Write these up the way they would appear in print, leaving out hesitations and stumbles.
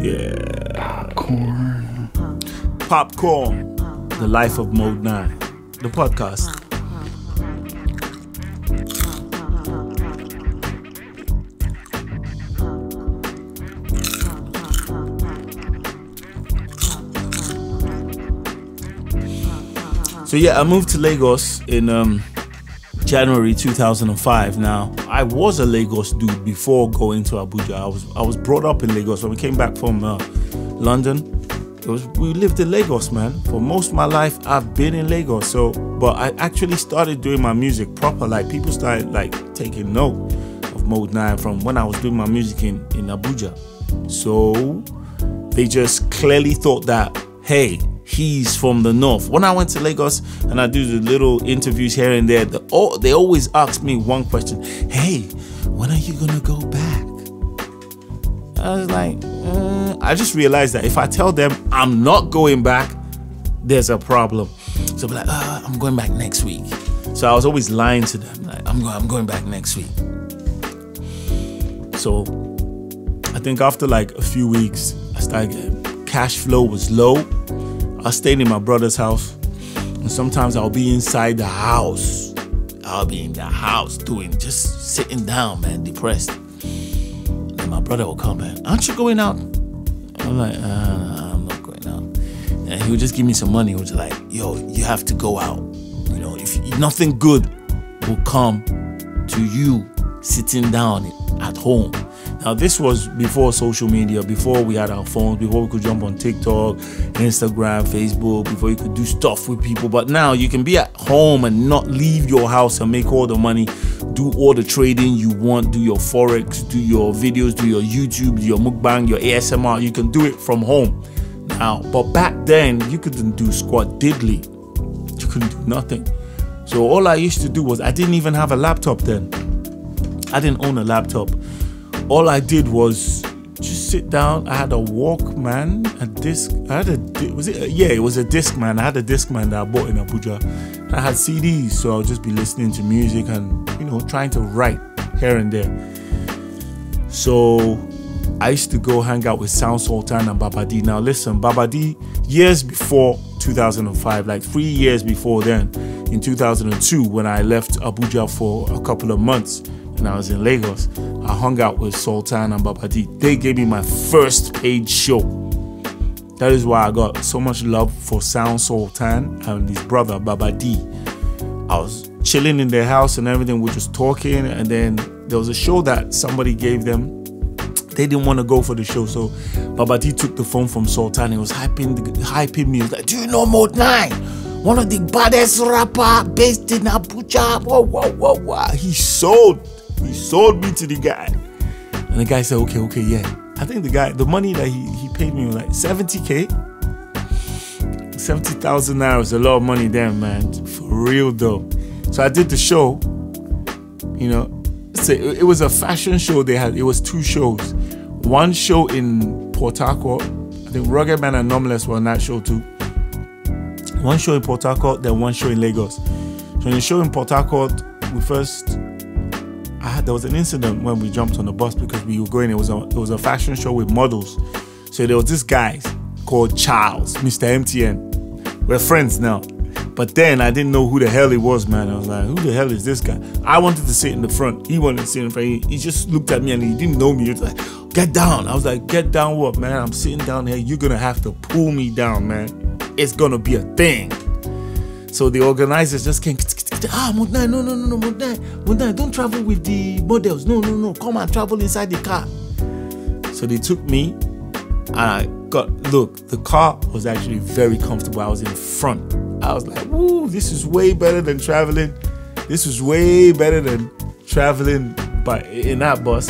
Yeah. Korn. Popcorn. The Life of Modenine. The podcast. So yeah, I moved to Lagos in January 2005. Now, I was a Lagos dude before going to Abuja. I was brought up in Lagos. When we came back from London, we lived in Lagos, man. For most of my life, I've been in Lagos. So, but I actually started doing my music proper. Like, people started like taking note of Modenine from when I was doing my music in Abuja. So they just clearly thought that, hey, he's from the north. When I went to Lagos and I do the little interviews here and there, they always ask me one question: hey, when are you gonna go back? I was like, I just realized that if I tell them I'm not going back, there's a problem. So I'll be like, I'm going back next week. So I was always lying to them, like, I'm going back next week. So I think after like a few weeks, I started getting, cash flow was low. I stayed in my brother's house, and sometimes I'll be inside the house. I'll be in the house just sitting down, man, depressed. And my brother will come, man, aren't you going out? I'm like, I'm not going out. And he would just give me some money. He was like, yo, you have to go out. You know, if nothing good will come to you sitting down at home. Now, this was before social media, before we had our phones, before we could jump on TikTok, Instagram, Facebook, before you could do stuff with people. But now you can be at home and not leave your house and make all the money, do all the trading you want, do your Forex, do your videos, do your YouTube, do your mukbang, your ASMR. You can do it from home now. But back then, you couldn't do squat diddly. You couldn't do nothing. So all I used to do was, I didn't even have a laptop then. I didn't own a laptop. All I did was just sit down. I had a Walkman, a disc. It was a Discman. I had a Discman that I bought in Abuja. And I had CDs, so I'll just be listening to music and, you know, trying to write here and there. So I used to go hang out with Sound Sultan and Babadee. Now listen, Babadee, years before 2005, like 3 years before then, in 2002, when I left Abuja for a couple of months, and I was in Lagos, I hung out with Sultan and Babadee. They gave me my first paid show. That is why I got so much love for Sound Sultan and his brother Babadee. I was chilling in their house and everything, we were just talking, and then there was a show that somebody gave them. They didn't want to go for the show, so Babadee took the phone from Sultan. He was hyping me. He was like, do you know Modenine? One of the baddest rapper based in Abuja. Whoa. He sold me to the guy. And the guy said, okay, yeah. I think the money that he paid me was like 70K. 70,000 naira was a lot of money then, man. For real though. So I did the show, you know. So it was a fashion show they had. It was 2 shows. One show in Port Harcourt. I think Rugged Man and Numbless were on that show too. One show in Port Harcourt, then one show in Lagos. So in the show in Port Harcourt, there was an incident when we jumped on the bus because we were going. It was a fashion show with models. So there was this guy called Charles, Mr. MTN. We're friends now. But then I didn't know who the hell he was, man. I was like, who the hell is this guy? I wanted to sit in the front. He wanted to sit in front. He just looked at me and he didn't know me. He was like, get down. I was like, get down what, man? I'm sitting down here. You're going to have to pull me down, man. It's going to be a thing. So the organizers just came, Modenine, no, Modenine, don't travel with the models. No, come and travel inside the car. So they took me and the car was actually very comfortable. I was in front. I was like, woo, this is way better than traveling. This is way better than traveling in that bus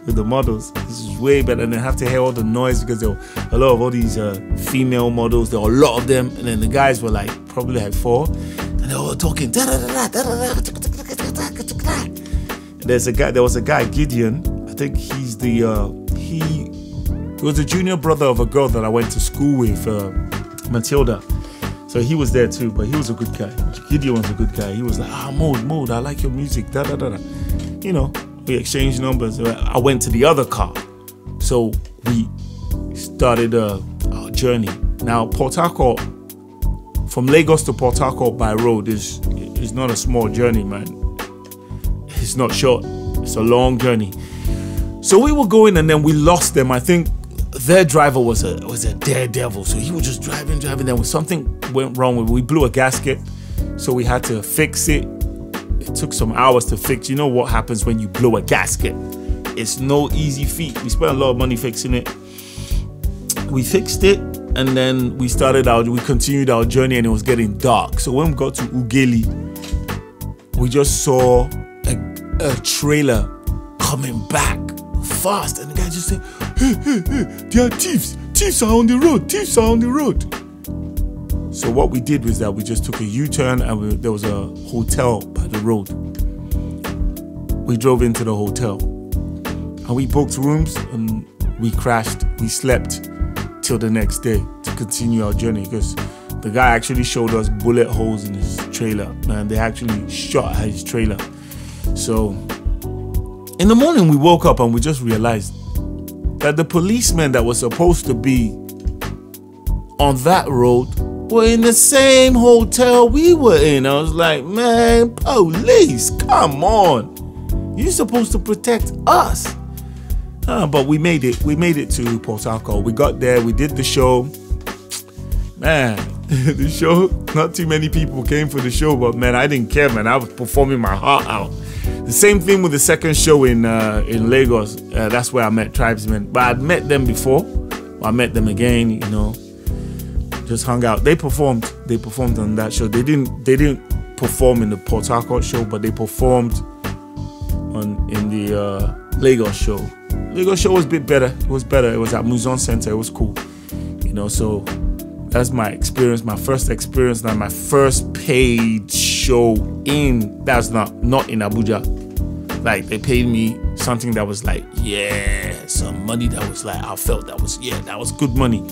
with the models. This is way better. And I have to hear all the noise because there were a lot of all these female models. There were a lot of them. And then the guys were like, probably like 4. And they were all talking. There was a guy, Gideon. I think he's he was the junior brother of a girl that I went to school with, Matilda. So he was there too, but he was a good guy. Gideon was a good guy. He was like, Mode, I like your music, You know, we exchanged numbers. I went to the other car. So we started our journey. Now, Port Harcourt, from Lagos to Port Harcourt by road is not a small journey, man. It's not short. It's a long journey. So we were going, and then we lost them. I think their driver was a daredevil. So he was just driving. Then something went wrong. We blew a gasket, so we had to fix it. It took some hours to fix. You know what happens when you blow a gasket? It's no easy feat. We spent a lot of money fixing it. We fixed it, and then we continued our journey, and it was getting dark. So when we got to Ughelli, we just saw a trailer coming back fast, and the guy just said, hey, there are thieves. Thieves are on the road. So what we did was that we just took a U-turn, and there was a hotel by the road. We drove into the hotel, and we booked rooms, and we crashed. We slept till the next day to continue our journey, because the guy actually showed us bullet holes in his trailer. Man, they actually shot at his trailer. So in the morning we woke up and we just realized that the policemen that were supposed to be on that road were in the same hotel we were in. I was like, man, police, come on. You're supposed to protect us. But we made it. We made it to Port Harcourt. We got there. We did the show. Man, the show, not too many people came for the show, but man, I didn't care, man. I was performing my heart out. The same thing with the second show in Lagos. That's where I met Tribesmen. But I'd met them before. I met them again, you know. Just hung out. They performed on that show. They didn't perform in the Port Harcourt show, but they performed in the Lagos show. Lagos show was a bit better. It was better. It was at Muson Center. It was cool, you know. So that's my experience, my first experience, and my first paid show that's not in Abuja. Like, they paid me something that was like, yeah, some money that was like, I felt that was good money.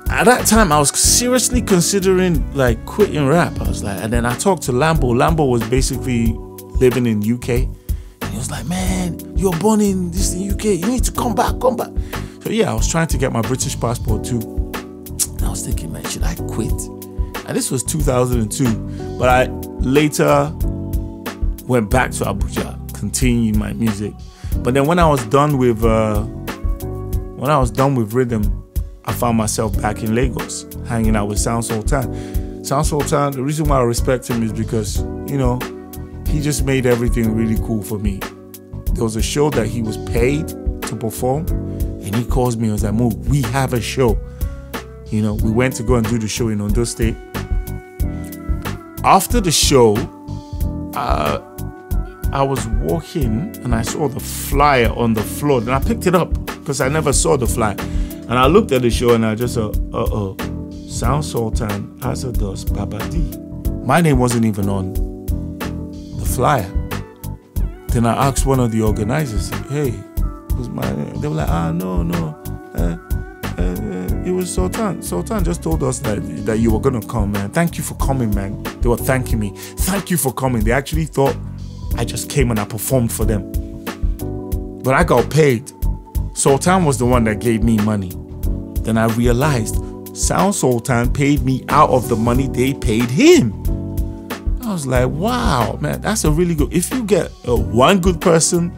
At that time, I was seriously considering like quitting rap. I was like, and then I talked to Lambo. Lambo was basically living in UK. And he was like, man, you're born in UK. You need to come back. So yeah, I was trying to get my British passport too. And I was thinking, man, should I quit? And this was 2002. But I later went back to Abuja, continuing my music. But then when I was done with rhythm, I found myself back in Lagos, hanging out with Sound Sultan. Sound Sultan, the reason why I respect him is because, you know, he just made everything really cool for me. There was a show that he was paid to perform, and he calls me and was like, Mo, we have a show. You know, we went to go and do the show in Ondo State. After the show, I was walking and I saw the flyer on the floor, and I picked it up because I never saw the flyer. And I looked at the show and I just said, Sound Sultan and Babadee. My name wasn't even on the flyer. Then I asked one of the organizers, hey, what's my name? They were like, no. It was Sultan. Sultan just told us that you were going to come, man. Thank you for coming, man. They were thanking me. Thank you for coming. They actually thought I just came and I performed for them. But I got paid. Sultan was the one that gave me money. Then I realized Sound Sultan paid me out of the money they paid him. I was like, wow, man, that's a really good. If you get one good person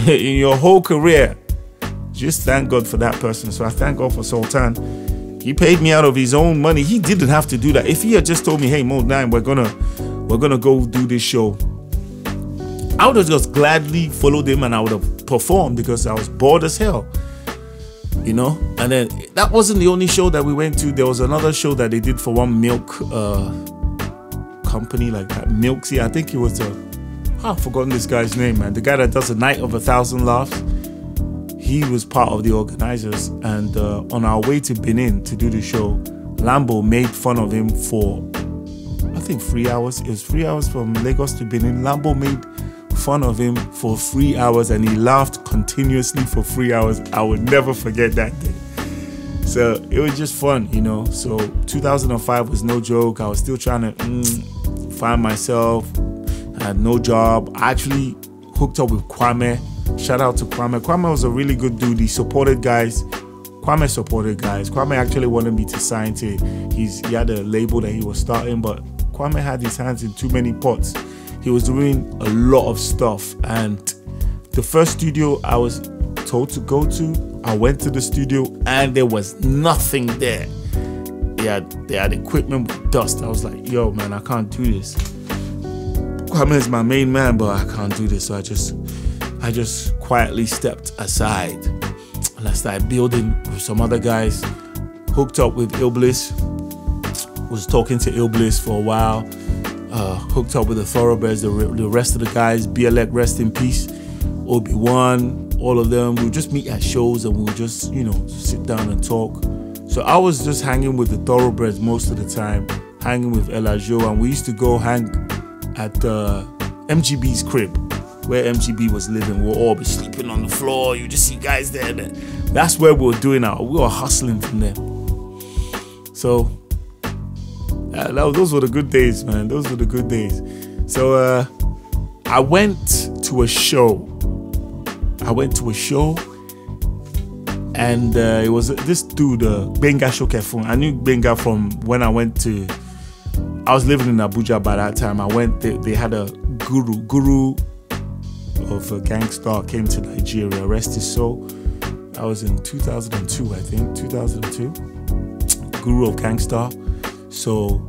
in your whole career, just thank God for that person. So I thank God for Sultan. He paid me out of his own money. He didn't have to do that. If he had just told me, hey, Modenine, we're gonna go do this show, I would have just gladly followed him and I would have performed because I was bored as hell, you know. And then that wasn't the only show that we went to. There was another show that they did for one milk company like that, Milksy. I think it was I've forgotten this guy's name, man. The guy that does a Night of 1,000 Laughs. He was part of the organizers, and on our way to Benin to do the show, Lambo made fun of him for, I think, 3 hours. It was 3 hours from Lagos to Benin. Lambo made fun of him for 3 hours, and he laughed continuously for 3 hours. I would never forget that day. So it was just fun, you know. So 2005 was no joke. I was still trying to find myself. I had no job. I actually hooked up with Kwame Shout out to Kwame. Kwame was a really good dude. He supported guys. Kwame supported guys. Kwame actually wanted me to sign to he had a label that he was starting, but Kwame had his hands in too many pots. He was doing a lot of stuff, and the first studio I was told to go to, I went to the studio and there was nothing there. They had equipment with dust. I was like, yo man, I can't do this. Kwame is my main man, but I can't do this. So I just quietly stepped aside and I started building with some other guys. Hooked up with Illbliss. Was talking to Illbliss for a while. Hooked up with the Thoroughbreds, the rest of the guys. BLX, rest in peace. Obi-Wan, all of them. We'll just meet at shows and we'll just, you know, sit down and talk. So I was just hanging with the Thoroughbreds most of the time, hanging with Elajo, and we used to go hang at MGB's crib, where MGB was living. We'll all be sleeping on the floor. You just see guys there. That's where we were doing we were hustling from there. So those were the good days, man. Those were the good days. So I went to a show. And it was this dude, Benga Shokefun. I knew Benga from when I was living in Abuja by that time. I went, they had a guru of a gangster came to Nigeria, rest his soul. That was in 2002, I think, 2002. Guru of Gangster. So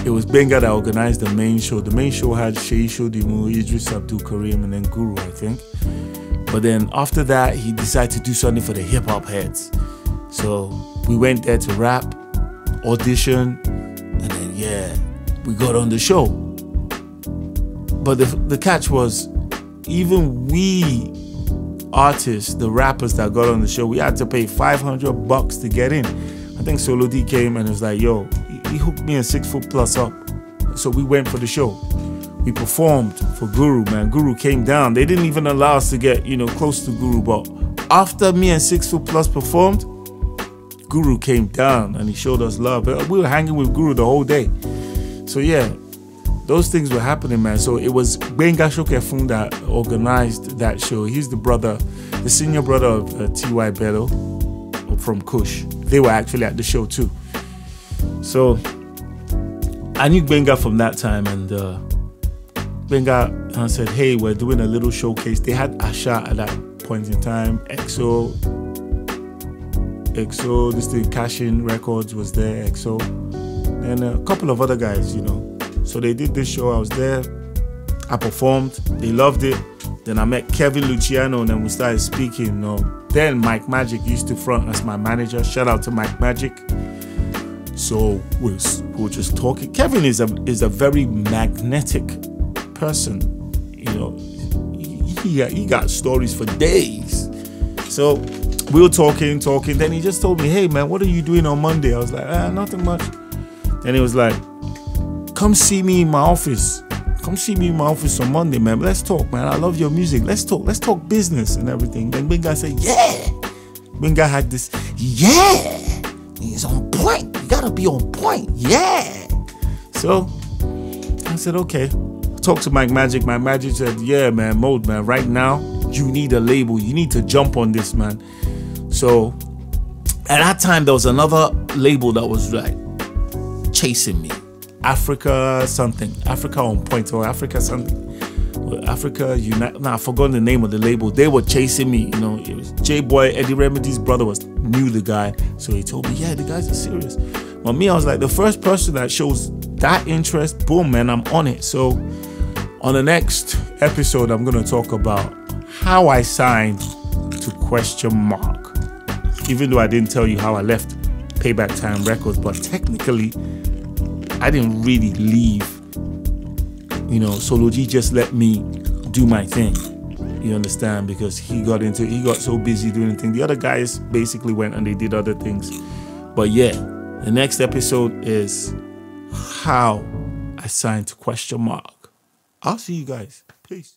it was Benga that organized the main show. The main show had Sheyi Shodimu, Idris Abdul Karim, and then Guru, I think. But then after that, he decided to do something for the hip-hop heads. So we went there to rap, audition, and then, yeah, we got on the show. But the catch was, even we artists, the rappers that got on the show, we had to pay $500 to get in. I think Solo D came and was like, yo, he hooked me a 6 foot plus up. So we went for the show. We performed for Guru, man. Guru came down. They didn't even allow us to get, you know, close to Guru. But after me and 6 foot plus performed, Guru came down and he showed us love. We were hanging with Guru the whole day. So yeah, those things were happening, man. So it was Benga Shokefun that organized that show. He's the senior brother of T.Y. Bello from Kush. They were actually at the show too. So I knew Benga from that time, and Benga said, hey, we're doing a little showcase. They had Asha at that point in time. EXO, this thing, Cashin Records was there, EXO, and a couple of other guys, you know. So they did this show. I was there. I performed. They loved it. Then I met Kevin Luciano, and then we started speaking. You know. Then Mike Magic used to front as my manager. Shout out to Mike Magic. So we were just talking. Kevin is a very magnetic person. You know, he got stories for days. So we were talking. Then he just told me, hey man, what are you doing on Monday? I was like, nothing much. Then he was like, come see me in my office. Come see me in my office on Monday, man. Let's talk, man. I love your music. Let's talk business and everything. Then Benga said, yeah. Benga had this, yeah. He's on point. You gotta be on point. Yeah. So I said, okay. Talked to Mike Magic. Mike Magic said, yeah, man, Mode, man, right now, you need a label. You need to jump on this, man. So at that time, there was another label that was like chasing me. Africa something. Africa on point or Africa something. Africa Unite. Nah, I forgot the name of the label. They were chasing me. You know, it was J-Boy, Eddie Remedy's brother knew the guy. So he told me, yeah, the guys are serious. But me, I was like, the first person that shows that interest, boom, man, I'm on it. So on the next episode, I'm going to talk about how I signed to Question Mark. Even though I didn't tell you how I left Payback Time Records, but technically, I didn't really leave. You know, Solo G just let me do my thing. You understand? Because he got so busy doing the thing. The other guys basically went and they did other things. But yeah, the next episode is how I signed to Question Mark. I'll see you guys. Peace.